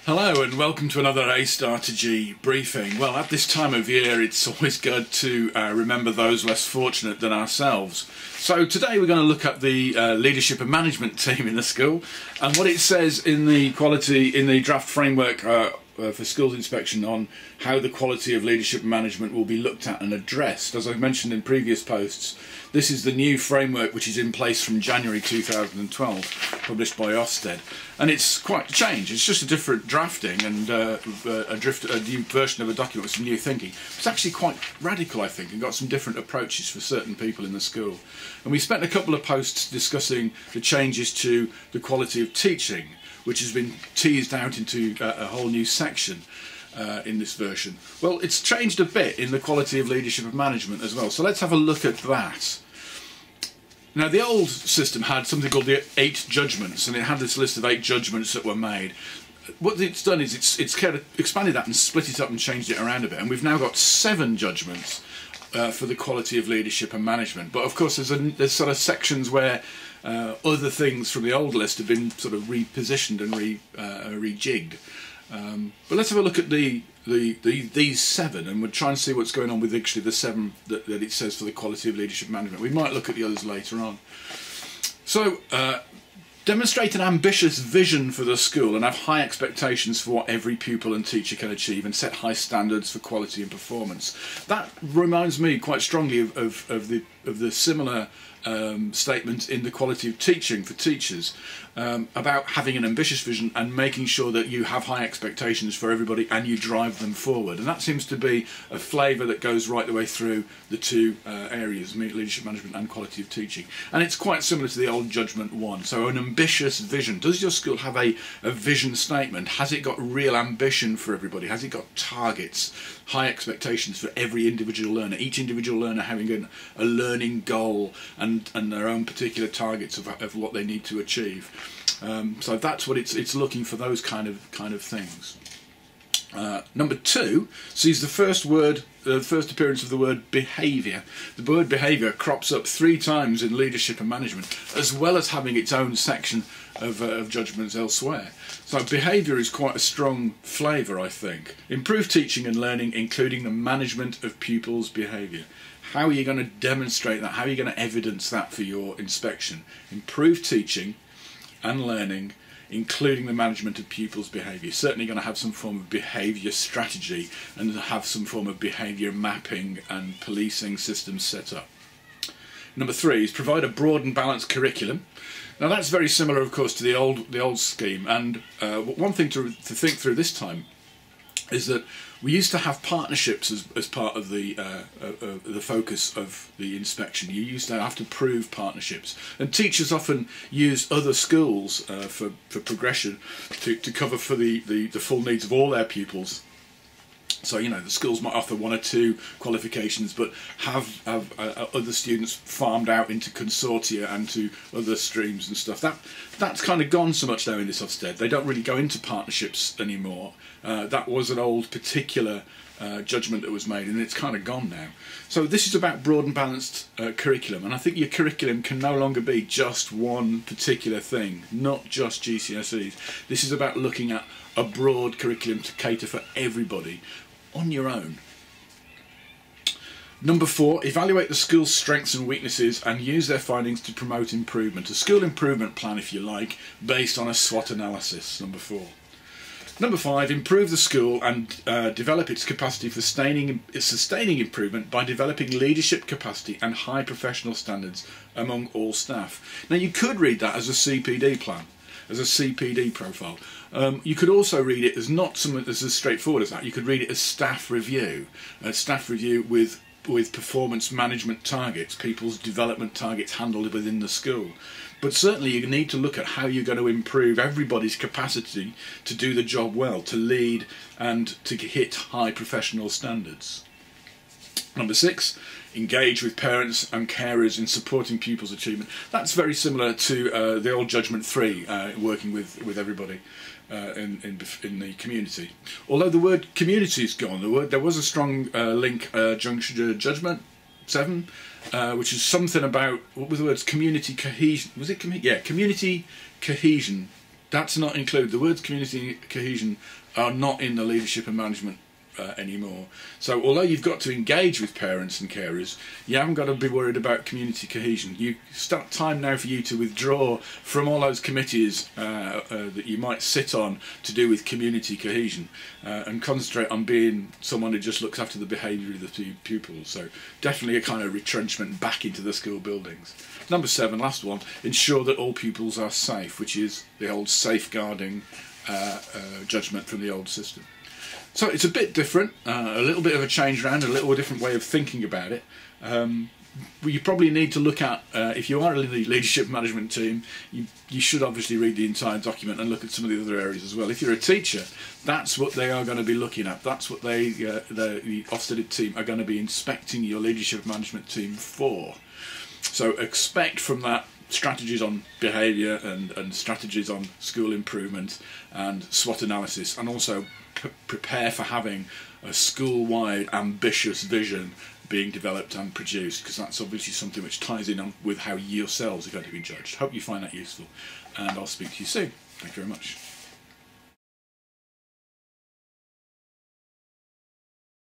Hello and welcome to another A-Star to G briefing. Well, at this time of year it's always good to remember those less fortunate than ourselves. So today we're going to look at the leadership and management team in the school and what it says in the draft framework for schools inspection on how the quality of leadership and management will be looked at and addressed. As I've mentioned in previous posts, this is the new framework which is in place from January 2012, published by Ofsted, and it's quite a change. It's just a different drafting and a new version of a document with some new thinking. It's actually quite radical, I think, and got some different approaches for certain people in the school. And we spent a couple of posts discussing the changes to the quality of teaching, which has been teased out into a whole new section in this version. Well, it's changed a bit in the quality of leadership and management as well, so let's have a look at that. Now, the old system had something called the 8 judgments, and it had this list of 8 judgments that were made. What it's done is it's kind of expanded that and split it up and changed it around a bit, and we've now got 7 judgments for the quality of leadership and management. But of course there's sort of sections where other things from the old list have been sort of repositioned and rejigged. But let's have a look at these 7, and we'll try and see what's going on with actually the 7 that it says for the quality of leadership management. We might look at the others later on. So, demonstrate an ambitious vision for the school and have high expectations for what every pupil and teacher can achieve, and set high standards for quality and performance. That reminds me quite strongly of the similar statement in the quality of teaching for teachers, about having an ambitious vision and making sure that you have high expectations for everybody and you drive them forward. And that seems to be a flavour that goes right the way through the two areas, leadership management and quality of teaching. And it's quite similar to the old Judgment 1. So an ambitious vision. Does your school have a vision statement? Has it got real ambition for everybody? Has it got targets, high expectations for every individual learner, each individual learner having a learning goal and their own particular targets of what they need to achieve? So that's what it's looking for, those kind of things. Number 2 sees the first appearance of the word behaviour. The word behaviour crops up 3 times in leadership and management, as well as having its own section of judgments elsewhere. So behaviour is quite a strong flavour, I think. Improve teaching and learning, including the management of pupils' behaviour. How are you going to demonstrate that? How are you going to evidence that for your inspection? Improve teaching and learning, including the management of pupils' behaviour. You're certainly going to have some form of behaviour strategy and have some form of behaviour mapping and policing systems set up. Number 3 is provide a broad and balanced curriculum. Now that's very similar, of course, to the old scheme. And one thing to think through this time is that we used to have partnerships as part of the focus of the inspection. You used to have to prove partnerships, and teachers often used other schools for progression to cover for the full needs of all their pupils. So, you know, the schools might offer 1 or 2 qualifications, but have other students farmed out into consortia and to other streams and stuff. That's kind of gone so much now in this Ofsted. They don't really go into partnerships anymore. That was an old particular judgment that was made, and it's kind of gone now. So this is about broad and balanced curriculum, and I think your curriculum can no longer be just one particular thing, not just GCSEs. This is about looking at a broad curriculum to cater for everybody on your own. Number 4, evaluate the school's strengths and weaknesses and use their findings to promote improvement. A school improvement plan, if you like, based on a SWOT analysis. Number 4. Number 5, improve the school and develop its capacity for sustaining improvement by developing leadership capacity and high professional standards among all staff. Now, you could read that as a CPD plan, as a CPD profile. You could also read it as not something that's as straightforward as that. You could read it as staff review, with performance management targets, people's development targets handled within the school. But certainly you need to look at how you're going to improve everybody's capacity to do the job well, to lead and to hit high professional standards. Number 6, engage with parents and carers in supporting pupils' achievement. That's very similar to the old Judgment 3, working with everybody in the community. Although the word community is gone, there was a strong link, Judgment 7, which is something about, what were the words, community cohesion. Was it community cohesion That's not included. The words community cohesion are not in the leadership and management anymore. So although you've got to engage with parents and carers, you haven't got to be worried about community cohesion. You start time now for you to withdraw from all those committees that you might sit on to do with community cohesion and concentrate on being someone who just looks after the behaviour of the pupils. So definitely a kind of retrenchment back into the school buildings. Number 7, last one, ensure that all pupils are safe, which is the old safeguarding judgment from the old system. So it's a bit different, a little bit of a change around, a little different way of thinking about it. You probably need to look at, if you are a leadership management team, you should obviously read the entire document and look at some of the other areas as well. If you're a teacher, that's what they are going to be looking at. That's what the Ofsted team are going to be inspecting your leadership management team for. So expect from that strategies on behaviour and strategies on school improvement and SWOT analysis, and also prepare for having a school-wide ambitious vision being developed and produced, because that's obviously something which ties in on with how yourselves are going to be judged. Hope you find that useful, and I'll speak to you soon. Thank you very much.